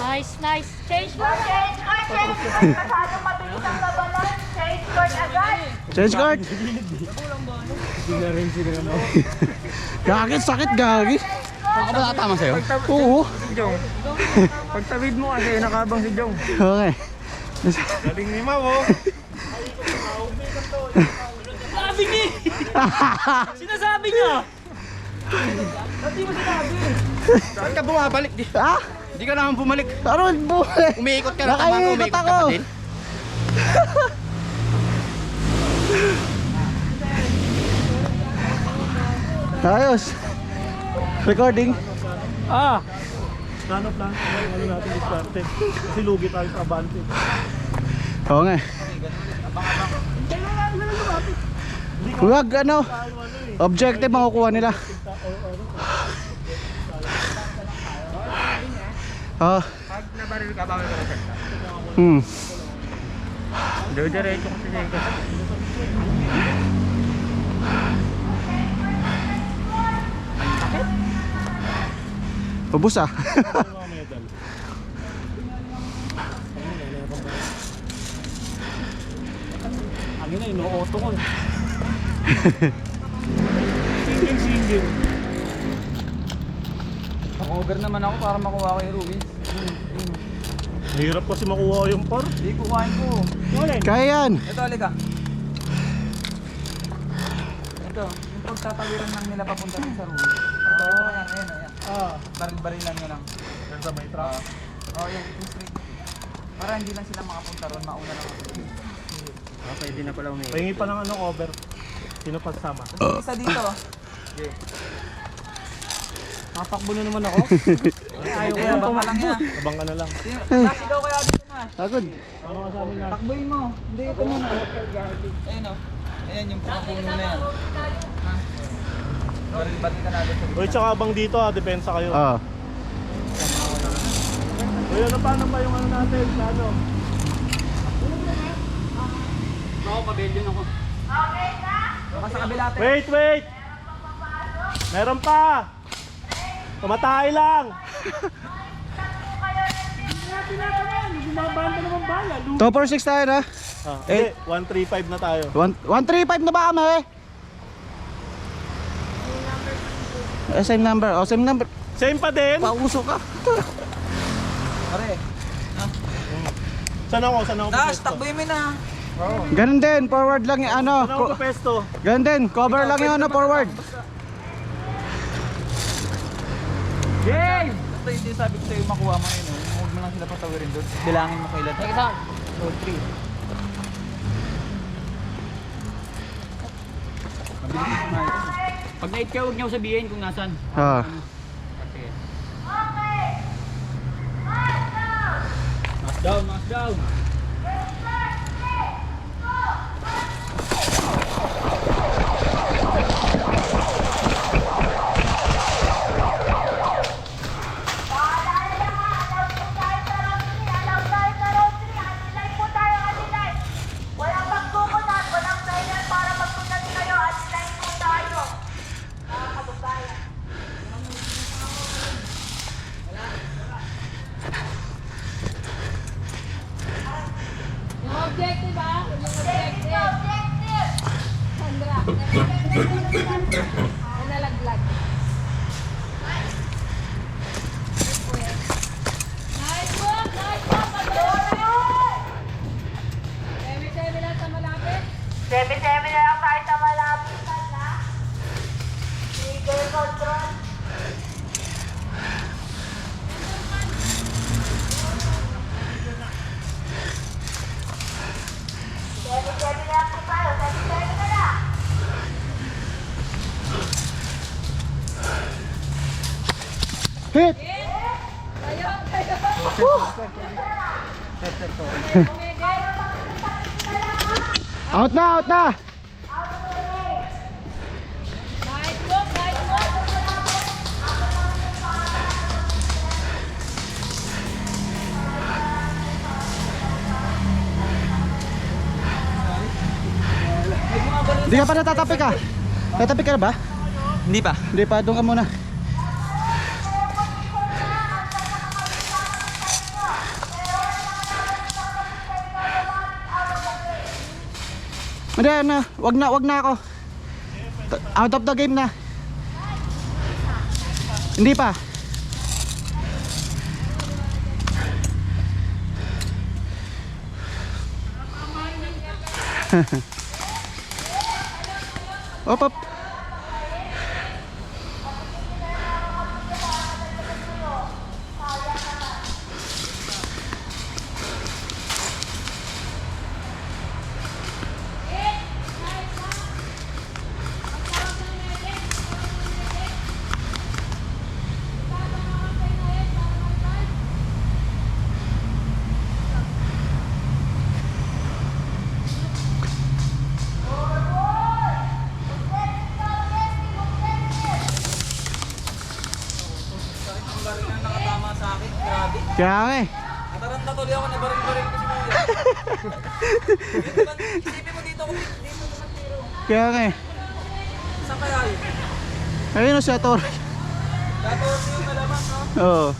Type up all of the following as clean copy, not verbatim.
Nice, nice. Change court, change court, change court. Masyadong mabilis ang labanan. Change court agad. Change court. Gagi, sakit gagi. Ako ba nakatama sa'yo? Oo. Pagtawid mo kasi nakabang si Jong. Okay. Galing ni Mau. Sabi niya! Sinasabi niya! Hindi mo sinabi. Saan ka bumabalik? Ah? Hindi ka naman bumalik. Aron po. Umiikot ka na. Nakaiikot Umiikot ka ako. pa din. Ayos. Recording. Nanap lang. Ano natin diskarte. Kasi lugi tayo sa abante. Oo nga. Huwag ano. Objective makukuha nila. Ah. Pag nabaril ka, bawal ka na sir. Diretso kasi siya ikaw. Pabus ah. Ang ina, ino-auto ko. Single. Over naman ako para makuha ko yung Ruiz. Hirap kasi makuha yung par. Hindi kuhain ko. Kaya yan. Ito, halika. Ito, yung pagtatawiran lang nila papunta rin sa Ruiz. Ito, ayan, ayan. Baril-barilan nyo lang. Yan sa may truck. Yan, ito straight. Para hindi lang sila makapunta ron, mauna lang ako. Pwede na pala umiikot. Pahingi pa ng ano, cover. Sino pasama? Isa dito. Okay. Tatakbo na naman ako. Ayaw ko Ayun, baka lang yan. Abang ka na lang. Kasi daw kaya dito na. Tagod. Ano ka sa amin na? Takboy mo. Hindi, ito muna. Ayun o. Ayan yung puno na yan. Ha? Baril-bati ka natin. Uy, tsaka abang dito depensa kayo. Ah. Uy, ano paano pa yung ano natin? Ano? Ako, pabelyon ako. Baka sa kabila natin. Wait! Meron pa! Tumatay lang! Bumabaan pa naman bala. 246 tayo na. Hindi, 135 na tayo. 135 na ba kami? Same number. Oh, same number. Same pa din? Pauso ka. Pare. Saan ako? Saan ako Dash, pesto? takboy mo na. Ganun din, forward lang yung ano. Saan ako pesto? Ganun din, cover lang yung ano, forward. Game! Basta hindi sabi ko sa'yo makuha mo yun. Huwag mo lang sila patawirin doon. Bilangin mo kailan. Take it out. 2, 3. Mabilis na ito. Pag na-hit ka, huwag niyo sabihin kung nasan. Ah. Mask down, mask down. Objective ah! Objective! Sandra, nalaglag. Nice work! Nice work! Semi-semi lang sa malapit. Semi-semi na lang tayo sa malapit. Trigger control. Semi-semi na lang po tayo. Semi-semi na lang. Hit! Tayo, tayo. Out na, out na! Nice work! Nice work! Hindi ka pa natatapik ah. Tatabi ka na ba? Hindi pa. Hindi pa, doon ka muna. Hindi na, wag na ako. Out of the game na. Hindi pa. Op op. Nakatama sa akin, grabe. Kaya nga eh. Nataranta tuloy ako, nabaril-baril ko si Kuya. Isipin mo dito naman tiro. Kaya nga eh. Saan kaya yun? Ayun o siya, Tor. Dato yung malaman, no? Oo.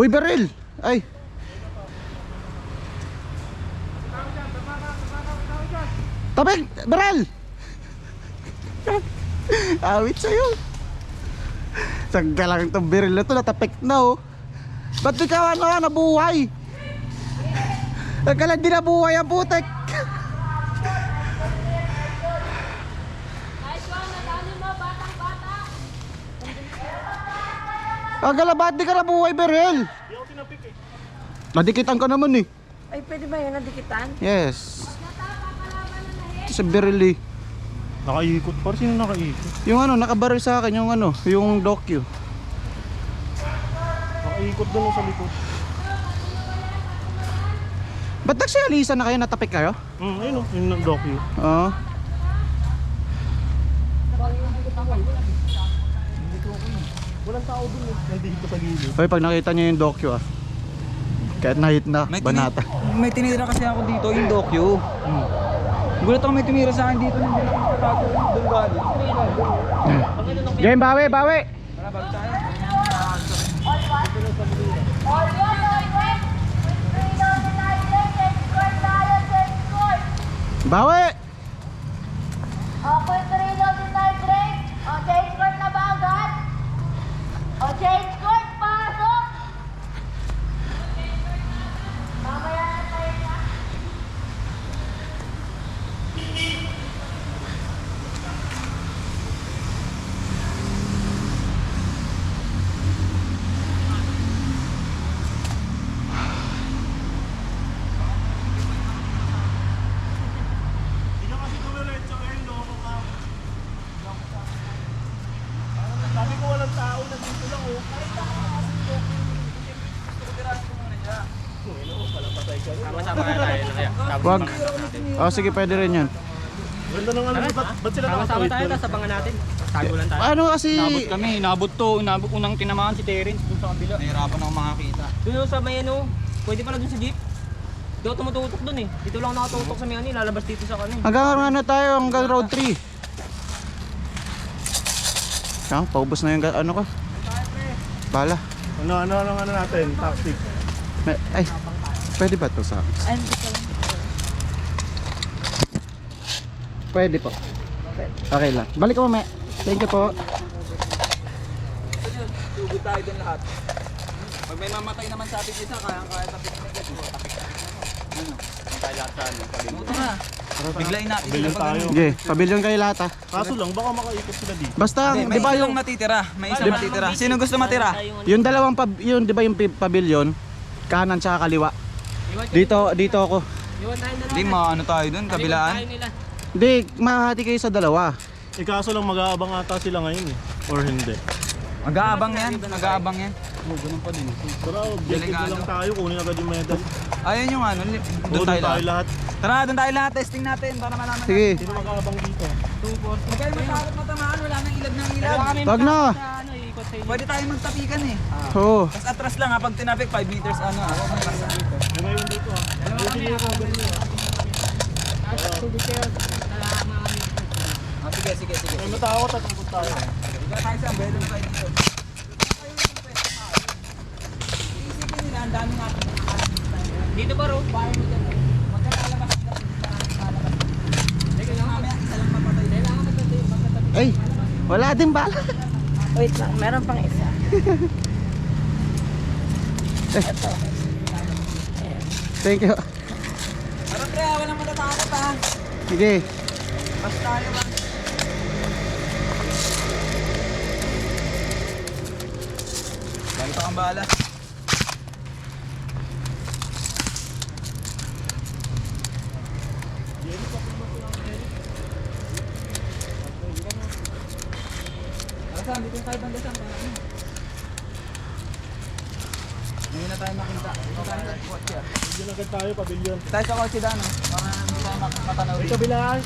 Uy, baril! Ay! Tabig! Baril! Awit sa'yo! Sagka lang itong baril na ito, natapik na oh! Ba't di ka nabuhay? Nagkalan di nabuhay ang putek! Nice one, nadali mo, batang-bata. Ang galabat di ka nabuhay, baril! Hindi ako tinapik eh. Nadikitan ka naman eh! Ay, pwede ba yun nadikitan? Yes! Ito sa baril eh! Nakaikot pa. Sino nakaikot? Yung ano, nakabaril sa akin, yung ano, yung docu. Nakaikot doon sa likod. Ba't nagsialisa na kayo, natapik kayo? Ayun o, yung docu. Oo. Walang tao doon eh. Nandito sa gilid. Hoy, pag nakita niyo yung docu ah. Kahit nahit na, banata. May tinira kasi ako dito, yung dokyo. Gulat ako may tumira sa akin dito. Hindi ako nakatago. Doon galing. Game, bawi, bawi! Tara, bago tayo. All one. Freedom United, change court tayo, change court. Bawi! Okay, Freedom United. O, change court na ba agad? O, change court, pasok. Mamaya na tayo na. Hindi ka kasi dumiretso ngayon, loko ka. Sabi ko walang tao, nandito lang oh. Sama-sama tayo na kaya. Wag. Oh, sige, pwede rin yun. Ganda ng ano, ba't sila Sama-sama tayo, nakatawid? tapos abangan natin. Tago lang tayo. Ano kasi... Inabot kami, inabot unang tinamaan si Terence dun sa kabila. Nahirapan ako makakita. Doon sa may ano, pwede pala dun sa jeep. Di ako tumututok dun eh. Dito lang nakatutok sa may ano, lalabas dito sa kanin. Hanggang ano tayo, hanggang road 3. Ah, paubos na yung ano ko. Bala. Ano natin, tactic. Ay, pwede ba to sa akin? Pwede po. Okay lang. Balik ko mamaya. Thank you po. Tugod tayo din lahat. Pag may mamatay naman sa ating isa, kaya tapik na agad. Ano? Tayo lahat sa ano, kabila. Buto na. Biglayin natin Bilhin sila pag tayo. Sige, pabilyon kayo lahat ah. Kaso lang, baka makaikot sila dito. Basta, Hindi, di may ba isa yung... lang matitira. May isa matitira. Sino gusto matira? Yung dalawang, yun, di ba yung pavilion? Kanan tsaka kaliwa. Iwan tayo Dito ako. Iwan tayo na Hindi, ano tayo dun, kabilaan. nila. Hindi, mahati kayo sa dalawa. Eh kaso lang mag-aabang ata sila ngayon eh. Or hindi. Mag-aabang yan, mag-aabang yan. Pero objective na lang tayo, kunin agad yung medal. Ayun yung ano, Oo, doon tayo lahat. lahat. Tara, doon tayo lahat, testing natin para malaman. Sige, Sino mag-aabang dito? Huwag kayo matakot matamaan, wala nang ilag ng ilag. wag na. Ano, ikot sa inyo. Pwede tayo magtapikan eh. Oo. Tapos atras lang ha, pag tinapik 5 meters ano. May mayroon dito ah. Sige. May matakot at abot tayo. Ika tayo sa umbrella tayo dito. Isipin nila, ang dami natin. Dito ba, Ro? Magkakalabas sila. Mamaya, isa lang mapatay. Ay, wala din bala. Wait lang, meron pang isa. Thank you. Tara pre, walang matatakot ha. Sige. Basta tayo ba? Lagi pa kang bahala. Saan? Dito tayo banda saan? Hindi na tayo makita. Dito tayo sa kotse. Hindi agad tayo, pavilion. Tayo sa kotse dano. Para hindi tayo matanaw Ay, dito. kabilaan.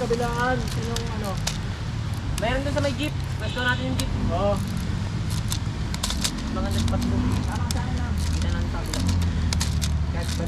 Sinong ano? Mayroon doon sa may jeep. Pwesto natin yung jeep. Oo. Mga nagpatlo. Tama sa akin lang. Kita natin sa kabila. Kahit banda